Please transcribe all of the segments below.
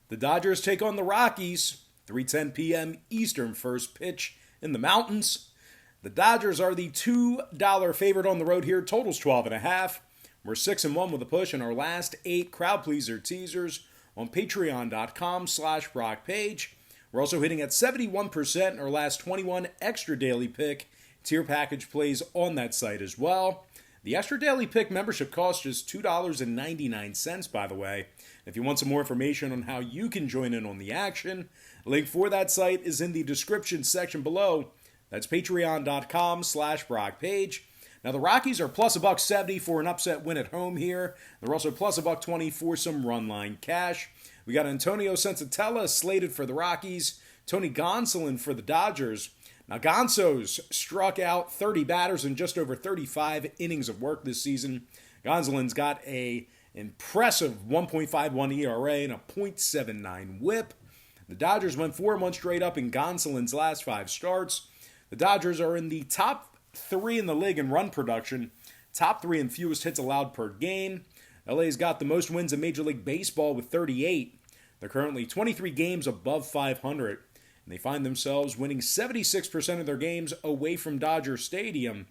The Dodgers take on the Rockies, 3:10 p.m. Eastern first pitch in the mountains. The Dodgers are the $2 favorite on the road here. Total's 12.5. We're 6-1 with a push in our last 8 crowd pleaser teasers on patreon.com/Brock Page. We're also hitting at 71% in our last 21 extra daily pick tier package plays on that site as well. The extra daily pick membership costs just $2.99, by the way. If you want some more information on how you can join in on the action, a link for that site is in the description section below. That's patreon.com/Brock Page. Now, the Rockies are plus $1.70 for an upset win at home here. They're also plus $1.20 for some run line cash. We got Antonio Sensatella slated for the Rockies, Tony Gonsolin for the Dodgers. Now, Gonso's struck out 30 batters in just over 35 innings of work this season. Gonsolin's got a impressive 1.51 ERA and a .79 whip. The Dodgers went 4-1 straight up in Gonsolin's last 5 starts. The Dodgers are in the top 3 in the league in run production, top 3 in fewest hits allowed per game. LA's got the most wins in Major League Baseball with 38. They're currently 23 games above 500. And they find themselves winning 76% of their games away from Dodger Stadium.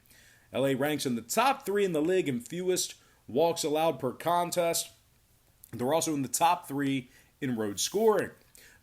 LA ranks in the top 3 in the league in fewest walks allowed per contest. They're also in the top 3 in road scoring.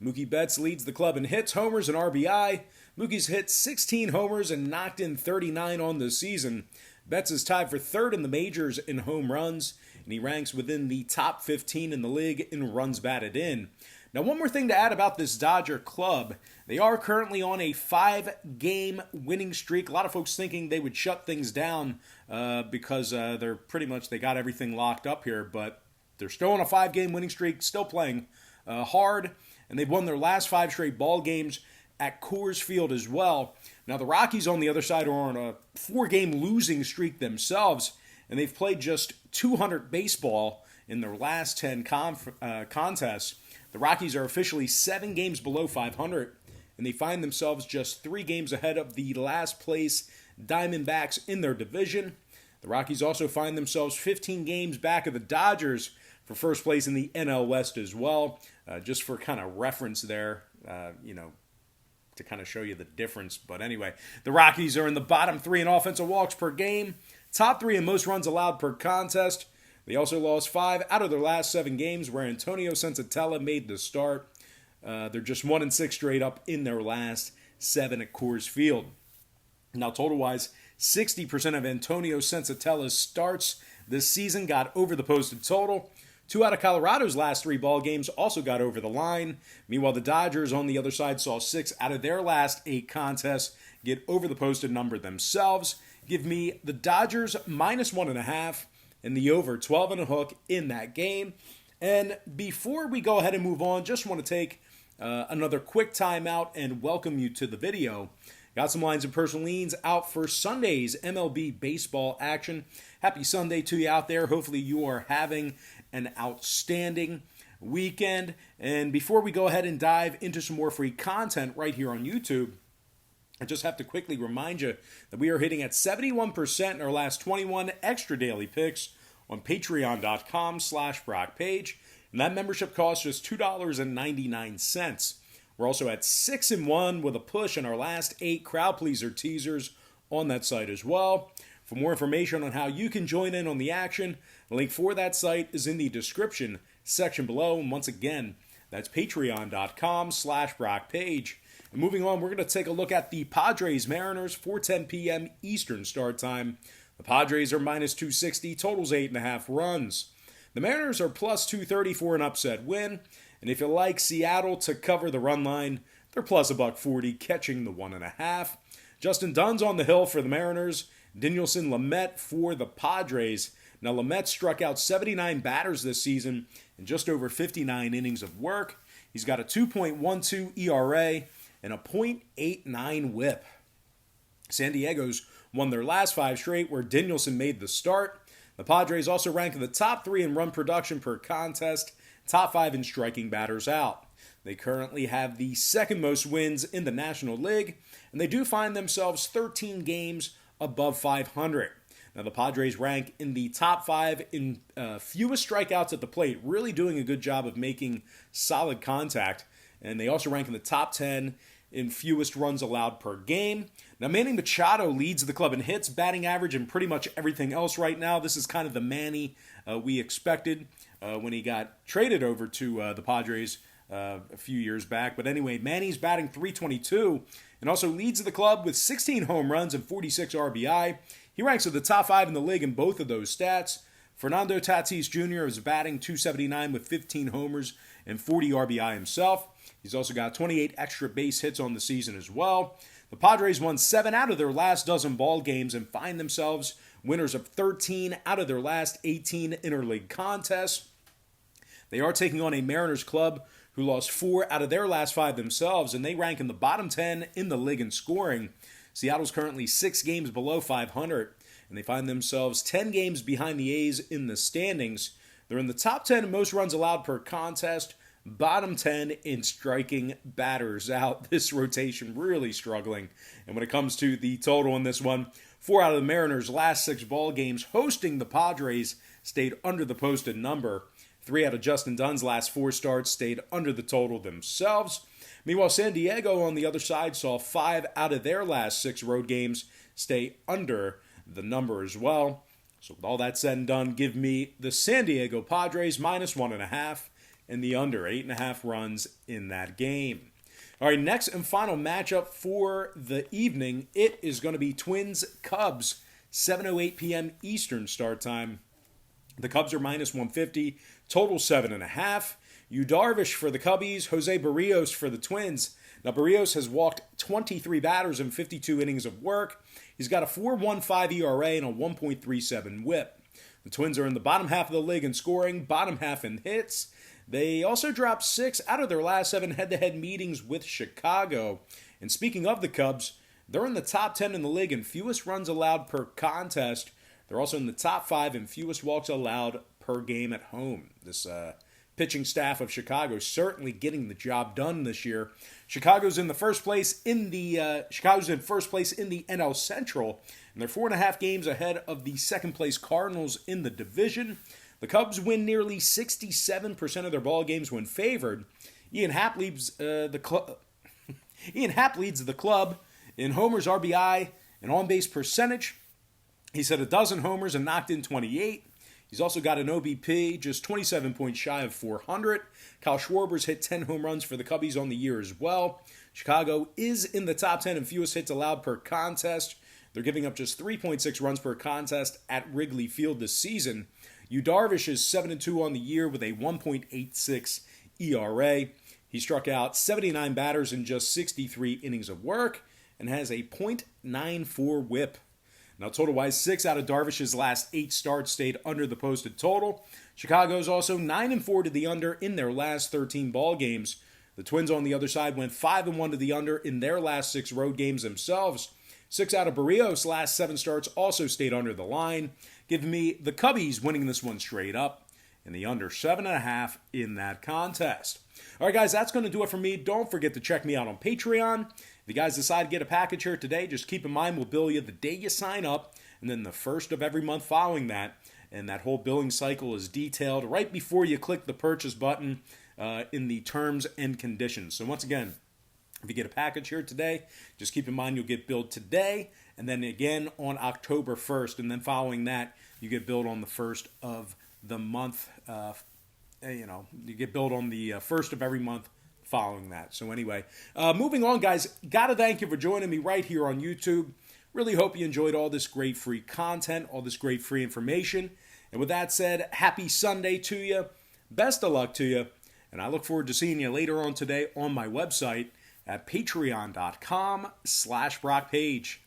Mookie Betts leads the club in hits, homers, and RBI. Mookie's hit 16 homers and knocked in 39 on the season. Betts is tied for 3rd in the majors in home runs, and he ranks within the top 15 in the league in runs batted in. Now, one more thing to add about this Dodger club. They are currently on a 5-game winning streak. A lot of folks thinking they would shut things down because they got everything locked up here. But they're still on a 5-game winning streak, still playing hard. And they've won their last 5 straight ball games at Coors Field as well. Now, the Rockies on the other side are on a 4-game losing streak themselves. And they've played just 200 baseball in their last 10 contests. The Rockies are officially 7 games below 500, and they find themselves just 3 games ahead of the last place Diamondbacks in their division. The Rockies also find themselves 15 games back of the Dodgers for first place in the NL West as well. Just for kind of reference there, to kind of show you the difference. But anyway, the Rockies are in the bottom 3 in offensive walks per game, top 3 in most runs allowed per contest. They also lost 5 out of their last 7 games where Antonio Sensatella made the start. They're just 1-6 straight up in their last 7 at Coors Field. Now, total-wise, 60% of Antonio Sensatella's starts this season got over the posted total. 2 out of Colorado's last 3 ball games also got over the line. Meanwhile, the Dodgers on the other side saw 6 out of their last 8 contests get over the posted number themselves. Give me the Dodgers -1.5. and the over 12 and a hook in that game. And before we go ahead and move on, just want to take another quick timeout and welcome you to the video. Got some lines and personal leans out for Sunday's MLB baseball action. Happy Sunday to you out there. Hopefully you are having an outstanding weekend. And before we go ahead and dive into some more free content right here on YouTube, I just have to quickly remind you that we are hitting at 71% in our last 21 extra daily picks on patreon.com/Brock Page. And that membership costs just $2.99. We're also at 6-1 with a push in our last 8 crowd pleaser teasers on that site as well. For more information on how you can join in on the action, the link for that site is in the description section below. And once again, that's patreon.com/Brock Page. And moving on, we're going to take a look at the Padres Mariners, 4:10 p.m. Eastern start time. The Padres are -260, totals 8.5 runs. The Mariners are plus 230 for an upset win. And if you like Seattle to cover the run line, they're plus $1.40, catching the 1.5. Justin Dunn's on the hill for the Mariners. Dinelson Lamet for the Padres. Now, Lamet struck out 79 batters this season in just over 59 innings of work. He's got a 2.12 ERA and a .89 whip. San Diego's won their last 5 straight where Dinelson made the start. The Padres also rank in the top 3 in run production per contest, top 5 in striking batters out. They currently have the 2nd most wins in the National League, and they do find themselves 13 games above 500. Now, the Padres rank in the top 5 in fewest strikeouts at the plate, really doing a good job of making solid contact. And they also rank in the top 10 in fewest runs allowed per game. Now, Manny Machado leads the club in hits, batting average, and pretty much everything else right now. This is kind of the Manny we expected when he got traded over to the Padres a few years back. But anyway, Manny's batting .322 and also leads the club with 16 home runs and 46 RBI. He ranks at the top 5 in the league in both of those stats. Fernando Tatis Jr. is batting .279 with 15 homers and 40 RBI himself. He's also got 28 extra base hits on the season as well. The Padres won 7 out of their last dozen ball games and find themselves winners of 13 out of their last 18 interleague contests. They are taking on a Mariners club who lost 4 out of their last 5 themselves, and they rank in the bottom 10 in the league in scoring. Seattle's currently 6 games below .500, and they find themselves 10 games behind the A's in the standings. They're in the top 10 in most runs allowed per contest, bottom 10 in striking batters out. This rotation really struggling. And when it comes to the total in this one, 4 out of the Mariners' last 6 ball games hosting the Padres stayed under the posted number. 3 out of Justin Dunn's last 4 starts stayed under the total themselves. Meanwhile, San Diego on the other side saw 5 out of their last 6 road games stay under the number as well. So with all that said and done, give me the San Diego Padres -1.5 and the under 8.5 runs in that game. All right, next and final matchup for the evening. It is going to be Twins-Cubs, 7:08 p.m. Eastern start time. The Cubs are -150, total 7.5. Yu Darvish for the Cubbies, Jose Barrios for the Twins. Now, Barrios has walked 23 batters in 52 innings of work. He's got a 4.15 ERA and a 1.37 whip. The Twins are in the bottom half of the league in scoring, bottom half in hits. They also dropped 6 out of their last 7 head-to-head meetings with Chicago. And speaking of the Cubs, they're in the top 10 in the league in fewest runs allowed per contest. They're also in the top 5 in fewest walks allowed per game at home. This pitching staff of Chicago certainly getting the job done this year. Chicago's in first place in the NL Central, and they're 4.5 games ahead of the second place Cardinals in the division. The Cubs win nearly 67% of their ball games when favored. Ian Happ leads the club in homers, RBI, and on-base percentage. He's hit 12 homers and knocked in 28. He's also got an OBP just 27 points shy of 400. Kyle Schwarber's hit 10 home runs for the Cubbies on the year as well. Chicago is in the top 10 in fewest hits allowed per contest. They're giving up just 3.6 runs per contest at Wrigley Field this season. Yu Darvish is 7-2 on the year with a 1.86 ERA. He struck out 79 batters in just 63 innings of work and has a .94 whip. Now, total-wise, 6 out of Darvish's last 8 starts stayed under the posted total. Chicago's also 9-4 to the under in their last 13 ball games. The Twins on the other side went 5-1 to the under in their last 6 road games themselves. 6 out of Barrios' last 7 starts also stayed under the line. Give me the Cubbies winning this one straight up and the under 7.5 in that contest. All right, guys, that's going to do it for me. Don't forget to check me out on Patreon. If you guys decide to get a package here today, just keep in mind we'll bill you the day you sign up and then the first of every month following that. And that whole billing cycle is detailed right before you click the purchase button in the terms and conditions. So once again, if you get a package here today, just keep in mind you'll get billed today and then again on October 1st. And then following that, you get billed on the first of the month. You get billed on the first of every month following that. So anyway, moving on, guys, got to thank you for joining me right here on YouTube. Really hope you enjoyed all this great free content, all this great free information. And with that said, happy Sunday to you. Best of luck to you. And I look forward to seeing you later on today on my website at patreon.com/BrockPage.